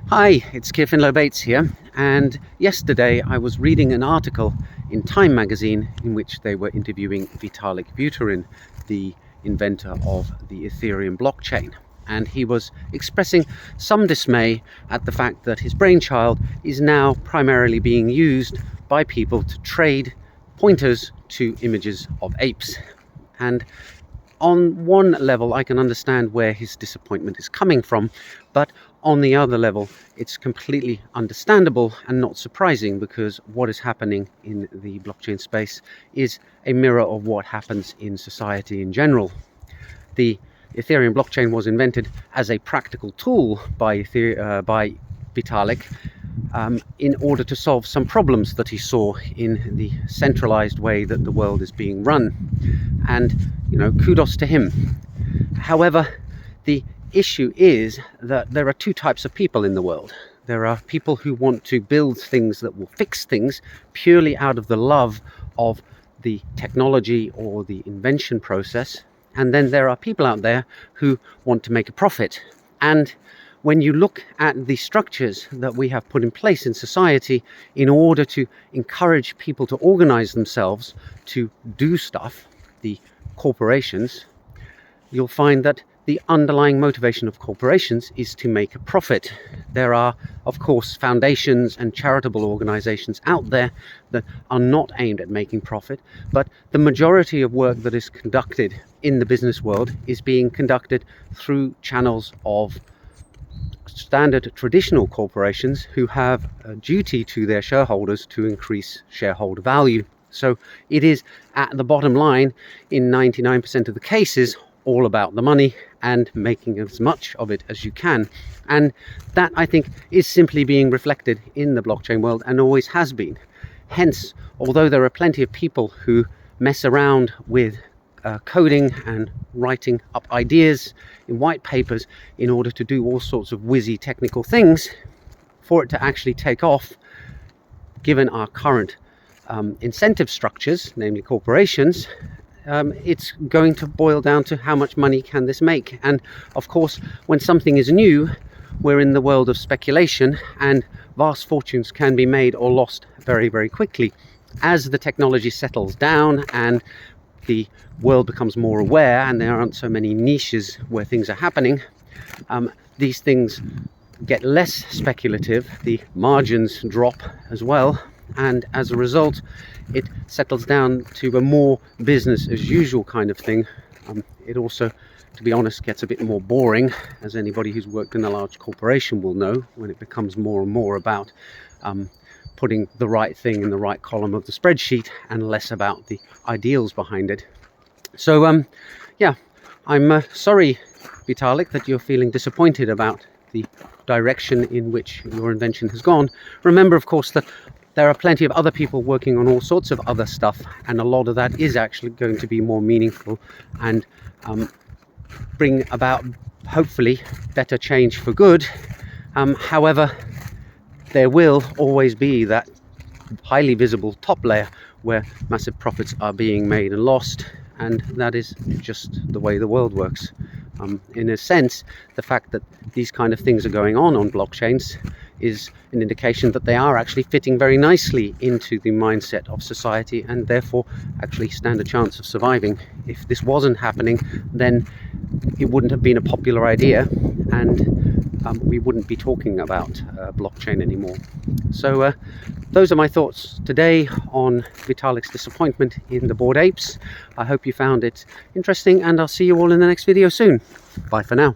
Hi, it's Keir Finlow Bates here, and yesterday I was reading an article in Time magazine in which they were interviewing Vitalik Buterin, the inventor of the Ethereum blockchain, and he was expressing some dismay at the fact that his brainchild is now primarily being used by people to trade pointers to images of apes. And on one level, I can understand where his disappointment is coming from, but on the other level, it's completely understandable and not surprising, because what is happening in the blockchain space is a mirror of what happens in society in general. The Ethereum blockchain was invented as a practical tool by Vitalik in order to solve some problems that he saw in the centralized way that the world is being run. And, kudos to him. However, the issue is that there are two types of people in the world. There are people who want to build things that will fix things purely out of the love of the technology or the invention process. And then there are people out there who want to make a profit. And when you look at the structures that we have put in place in society in order to encourage people to organize themselves to do stuff, the corporations, you'll find that the underlying motivation of corporations is to make a profit. There are, of course, foundations and charitable organizations out there that are not aimed at making profit, but the majority of work that is conducted in the business world is being conducted through channels of standard traditional corporations who have a duty to their shareholders to increase shareholder value. So it is, at the bottom line, in 99% of the cases, all about the money and making as much of it as you can. And that, I think, is simply being reflected in the blockchain world and always has been. Hence, although there are plenty of people who mess around with coding and writing up ideas in white papers in order to do all sorts of whizzy technical things, for it to actually take off, given our current incentive structures, namely corporations, it's going to boil down to how much money can this make. And of course, when something is new, we're in the world of speculation, and vast fortunes can be made or lost very, very quickly. As the technology settles down and the world becomes more aware and there aren't so many niches where things are happening, these things get less speculative, the margins drop as well, and as a result it settles down to a more business as usual kind of thing. It also, to be honest, gets a bit more boring, as anybody who's worked in a large corporation will know, when it becomes more and more about putting the right thing in the right column of the spreadsheet and less about the ideals behind it. So I'm sorry, Vitalik, that you're feeling disappointed about the direction in which your invention has gone. Remember, of course, that there are plenty of other people working on all sorts of other stuff, and a lot of that is actually going to be more meaningful and bring about, hopefully, better change for good. However, there will always be that highly visible top layer where massive profits are being made and lost, and that is just the way the world works. In a sense, the fact that these kind of things are going on blockchains is an indication that they are actually fitting very nicely into the mindset of society, and therefore actually stand a chance of surviving. If this wasn't happening, then it wouldn't have been a popular idea, and we wouldn't be talking about blockchain anymore. So those are my thoughts today on Vitalik's disappointment in the Bored Apes. I hope you found it interesting, and I'll see you all in the next video soon. Bye for now.